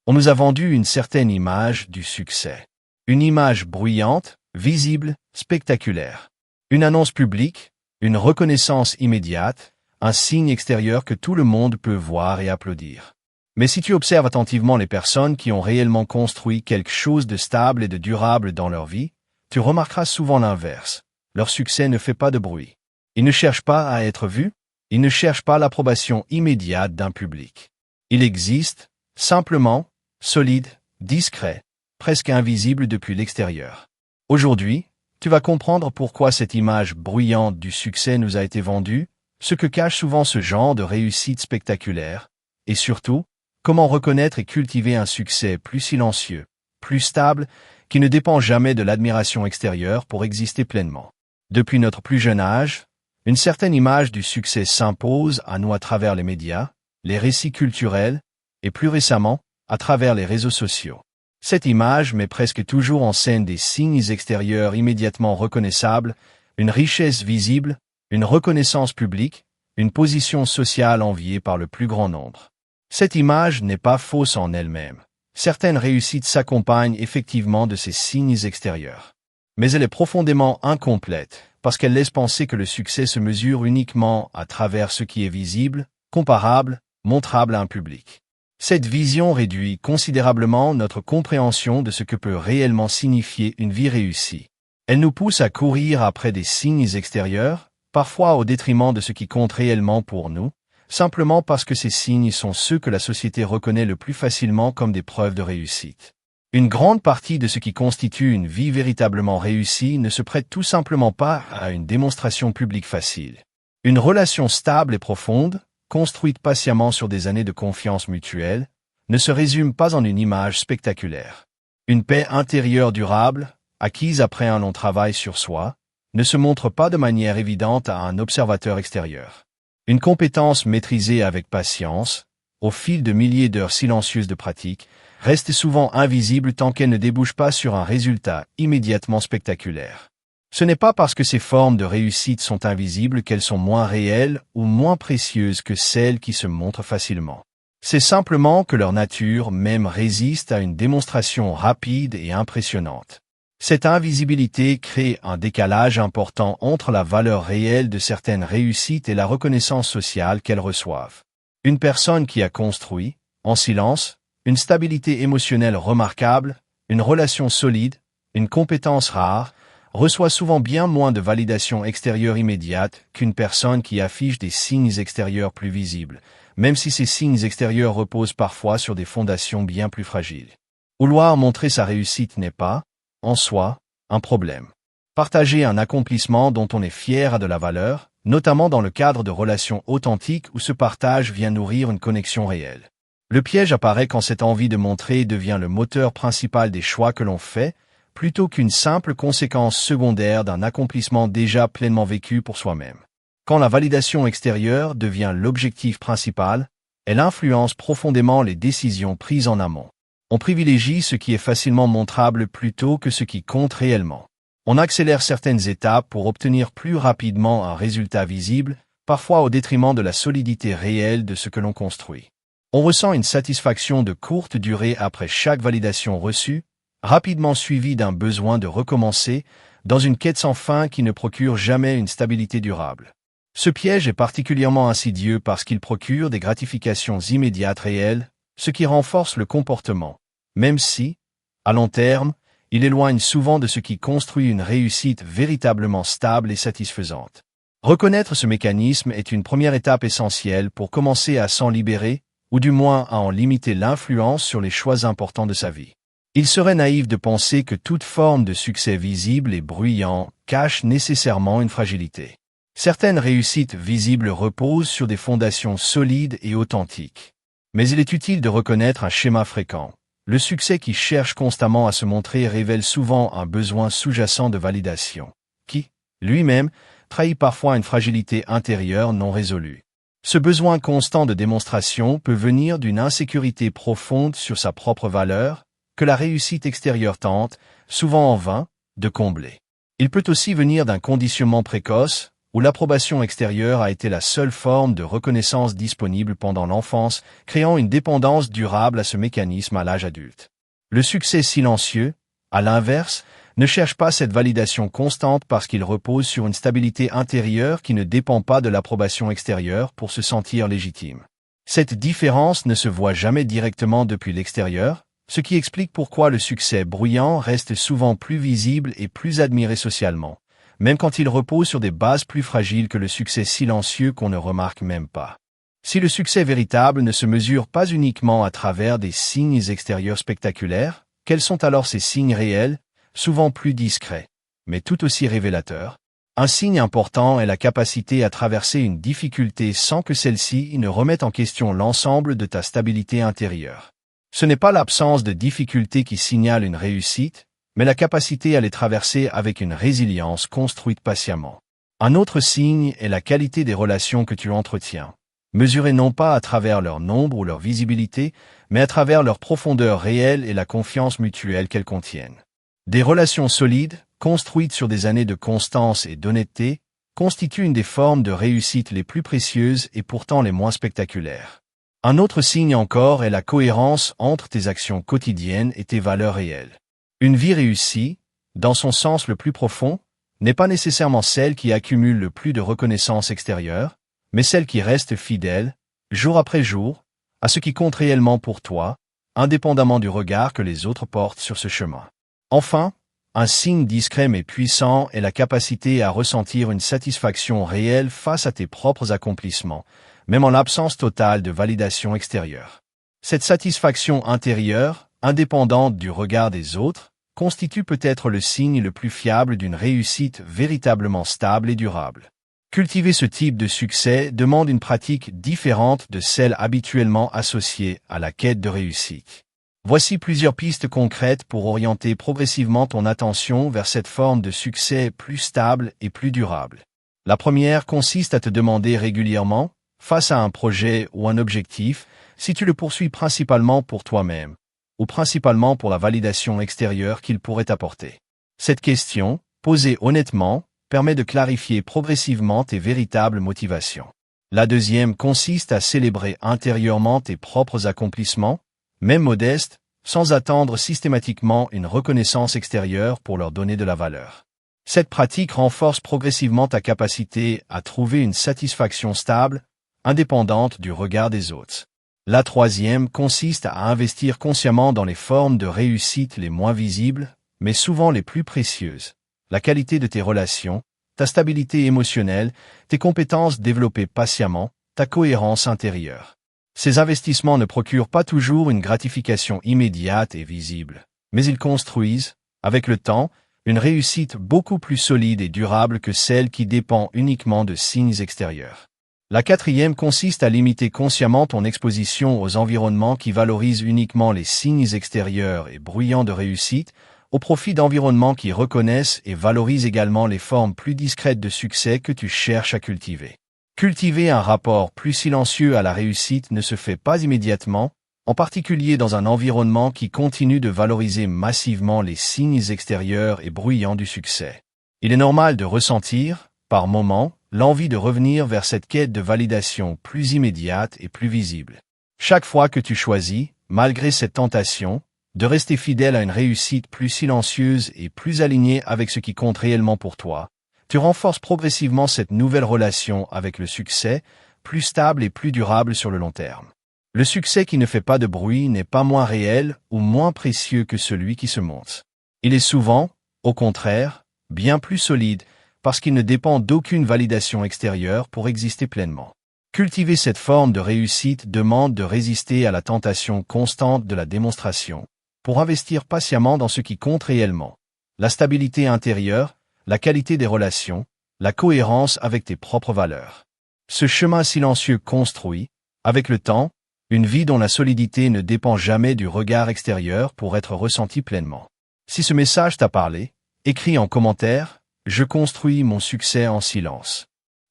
On nous a vendu une certaine image du succès. Une image bruyante, visible, spectaculaire. Une annonce publique, une reconnaissance immédiate, un signe extérieur que tout le monde peut voir et applaudir. Mais si tu observes attentivement les personnes qui ont réellement construit quelque chose de stable et de durable dans leur vie, tu remarqueras souvent l'inverse. Leur succès ne fait pas de bruit. Ils ne cherchent pas à être vus, ils ne cherchent pas l'approbation immédiate d'un public. Ils existent, simplement, solides, discrets, presque invisibles depuis l'extérieur. Aujourd'hui, tu vas comprendre pourquoi cette image bruyante du succès nous a été vendue, ce que cache souvent ce genre de réussite spectaculaire, et surtout, comment reconnaître et cultiver un succès plus silencieux, plus stable, qui ne dépend jamais de l'admiration extérieure pour exister pleinement. Depuis notre plus jeune âge, une certaine image du succès s'impose à nous à travers les médias, les récits culturels, et plus récemment, à travers les réseaux sociaux. Cette image met presque toujours en scène des signes extérieurs immédiatement reconnaissables, une richesse visible, une reconnaissance publique, une position sociale enviée par le plus grand nombre. Cette image n'est pas fausse en elle-même. Certaines réussites s'accompagnent effectivement de ces signes extérieurs. Mais elle est profondément incomplète, parce qu'elle laisse penser que le succès se mesure uniquement à travers ce qui est visible, comparable, montrable à un public. Cette vision réduit considérablement notre compréhension de ce que peut réellement signifier une vie réussie. Elle nous pousse à courir après des signes extérieurs, parfois au détriment de ce qui compte réellement pour nous, simplement parce que ces signes sont ceux que la société reconnaît le plus facilement comme des preuves de réussite. Une grande partie de ce qui constitue une vie véritablement réussie ne se prête tout simplement pas à une démonstration publique facile. Une relation stable et profonde, construite patiemment sur des années de confiance mutuelle, ne se résume pas en une image spectaculaire. Une paix intérieure durable, acquise après un long travail sur soi, ne se montre pas de manière évidente à un observateur extérieur. Une compétence maîtrisée avec patience, au fil de milliers d'heures silencieuses de pratique, reste souvent invisible tant qu'elle ne débouche pas sur un résultat immédiatement spectaculaire. Ce n'est pas parce que ces formes de réussite sont invisibles qu'elles sont moins réelles ou moins précieuses que celles qui se montrent facilement. C'est simplement que leur nature même résiste à une démonstration rapide et impressionnante. Cette invisibilité crée un décalage important entre la valeur réelle de certaines réussites et la reconnaissance sociale qu'elles reçoivent. Une personne qui a construit, en silence, une stabilité émotionnelle remarquable, une relation solide, une compétence rare, reçoit souvent bien moins de validation extérieure immédiate qu'une personne qui affiche des signes extérieurs plus visibles, même si ces signes extérieurs reposent parfois sur des fondations bien plus fragiles. Vouloir montrer sa réussite n'est pas, en soi, un problème. Partager un accomplissement dont on est fier a de la valeur, notamment dans le cadre de relations authentiques où ce partage vient nourrir une connexion réelle. Le piège apparaît quand cette envie de montrer devient le moteur principal des choix que l'on fait, plutôt qu'une simple conséquence secondaire d'un accomplissement déjà pleinement vécu pour soi-même. Quand la validation extérieure devient l'objectif principal, elle influence profondément les décisions prises en amont. On privilégie ce qui est facilement montrable plutôt que ce qui compte réellement. On accélère certaines étapes pour obtenir plus rapidement un résultat visible, parfois au détriment de la solidité réelle de ce que l'on construit. On ressent une satisfaction de courte durée après chaque validation reçue, rapidement suivie d'un besoin de recommencer, dans une quête sans fin qui ne procure jamais une stabilité durable. Ce piège est particulièrement insidieux parce qu'il procure des gratifications immédiates réelles, ce qui renforce le comportement, même si, à long terme, il éloigne souvent de ce qui construit une réussite véritablement stable et satisfaisante. Reconnaître ce mécanisme est une première étape essentielle pour commencer à s'en libérer, ou du moins à en limiter l'influence sur les choix importants de sa vie. Il serait naïf de penser que toute forme de succès visible et bruyant cache nécessairement une fragilité. Certaines réussites visibles reposent sur des fondations solides et authentiques. Mais il est utile de reconnaître un schéma fréquent. Le succès qui cherche constamment à se montrer révèle souvent un besoin sous-jacent de validation, qui, lui-même, trahit parfois une fragilité intérieure non résolue. Ce besoin constant de démonstration peut venir d'une insécurité profonde sur sa propre valeur, que la réussite extérieure tente, souvent en vain, de combler. Il peut aussi venir d'un conditionnement précoce, où l'approbation extérieure a été la seule forme de reconnaissance disponible pendant l'enfance, créant une dépendance durable à ce mécanisme à l'âge adulte. Le succès silencieux, à l'inverse, ne cherche pas cette validation constante parce qu'il repose sur une stabilité intérieure qui ne dépend pas de l'approbation extérieure pour se sentir légitime. Cette différence ne se voit jamais directement depuis l'extérieur, ce qui explique pourquoi le succès bruyant reste souvent plus visible et plus admiré socialement, même quand il repose sur des bases plus fragiles que le succès silencieux qu'on ne remarque même pas. Si le succès véritable ne se mesure pas uniquement à travers des signes extérieurs spectaculaires, quels sont alors ces signes réels, souvent plus discrets, mais tout aussi révélateurs? Un signe important est la capacité à traverser une difficulté sans que celle-ci ne remette en question l'ensemble de ta stabilité intérieure. Ce n'est pas l'absence de difficultés qui signale une réussite, mais la capacité à les traverser avec une résilience construite patiemment. Un autre signe est la qualité des relations que tu entretiens, mesurées non pas à travers leur nombre ou leur visibilité, mais à travers leur profondeur réelle et la confiance mutuelle qu'elles contiennent. Des relations solides, construites sur des années de constance et d'honnêteté, constituent une des formes de réussite les plus précieuses et pourtant les moins spectaculaires. Un autre signe encore est la cohérence entre tes actions quotidiennes et tes valeurs réelles. Une vie réussie, dans son sens le plus profond, n'est pas nécessairement celle qui accumule le plus de reconnaissance extérieure, mais celle qui reste fidèle, jour après jour, à ce qui compte réellement pour toi, indépendamment du regard que les autres portent sur ce chemin. Enfin, un signe discret mais puissant est la capacité à ressentir une satisfaction réelle face à tes propres accomplissements, même en l'absence totale de validation extérieure. Cette satisfaction intérieure, indépendante du regard des autres, constitue peut-être le signe le plus fiable d'une réussite véritablement stable et durable. Cultiver ce type de succès demande une pratique différente de celle habituellement associée à la quête de réussite. Voici plusieurs pistes concrètes pour orienter progressivement ton attention vers cette forme de succès plus stable et plus durable. La première consiste à te demander régulièrement, face à un projet ou un objectif, si tu le poursuis principalement pour toi-même, ou principalement pour la validation extérieure qu'il pourrait apporter. Cette question, posée honnêtement, permet de clarifier progressivement tes véritables motivations. La deuxième consiste à célébrer intérieurement tes propres accomplissements, même modestes, sans attendre systématiquement une reconnaissance extérieure pour leur donner de la valeur. Cette pratique renforce progressivement ta capacité à trouver une satisfaction stable, indépendante du regard des autres. La troisième consiste à investir consciemment dans les formes de réussite les moins visibles, mais souvent les plus précieuses. La qualité de tes relations, ta stabilité émotionnelle, tes compétences développées patiemment, ta cohérence intérieure. Ces investissements ne procurent pas toujours une gratification immédiate et visible, mais ils construisent, avec le temps, une réussite beaucoup plus solide et durable que celle qui dépend uniquement de signes extérieurs. La quatrième consiste à limiter consciemment ton exposition aux environnements qui valorisent uniquement les signes extérieurs et bruyants de réussite, au profit d'environnements qui reconnaissent et valorisent également les formes plus discrètes de succès que tu cherches à cultiver. Cultiver un rapport plus silencieux à la réussite ne se fait pas immédiatement, en particulier dans un environnement qui continue de valoriser massivement les signes extérieurs et bruyants du succès. Il est normal de ressentir, par moments, l'envie de revenir vers cette quête de validation plus immédiate et plus visible. Chaque fois que tu choisis, malgré cette tentation, de rester fidèle à une réussite plus silencieuse et plus alignée avec ce qui compte réellement pour toi, tu renforces progressivement cette nouvelle relation avec le succès, plus stable et plus durable sur le long terme. Le succès qui ne fait pas de bruit n'est pas moins réel ou moins précieux que celui qui se monte. Il est souvent, au contraire, bien plus solide parce qu'il ne dépend d'aucune validation extérieure pour exister pleinement. Cultiver cette forme de réussite demande de résister à la tentation constante de la démonstration, pour investir patiemment dans ce qui compte réellement. La stabilité intérieure, la qualité des relations, la cohérence avec tes propres valeurs. Ce chemin silencieux construit, avec le temps, une vie dont la solidité ne dépend jamais du regard extérieur pour être ressentie pleinement. Si ce message t'a parlé, écris en commentaire « Je construis mon succès en silence ».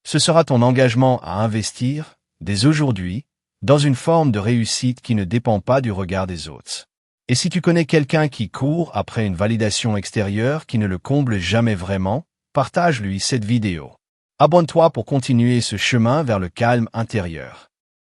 Ce sera ton engagement à investir, dès aujourd'hui, dans une forme de réussite qui ne dépend pas du regard des autres. Et si tu connais quelqu'un qui court après une validation extérieure qui ne le comble jamais vraiment, partage-lui cette vidéo. Abonne-toi pour continuer ce chemin vers le calme intérieur.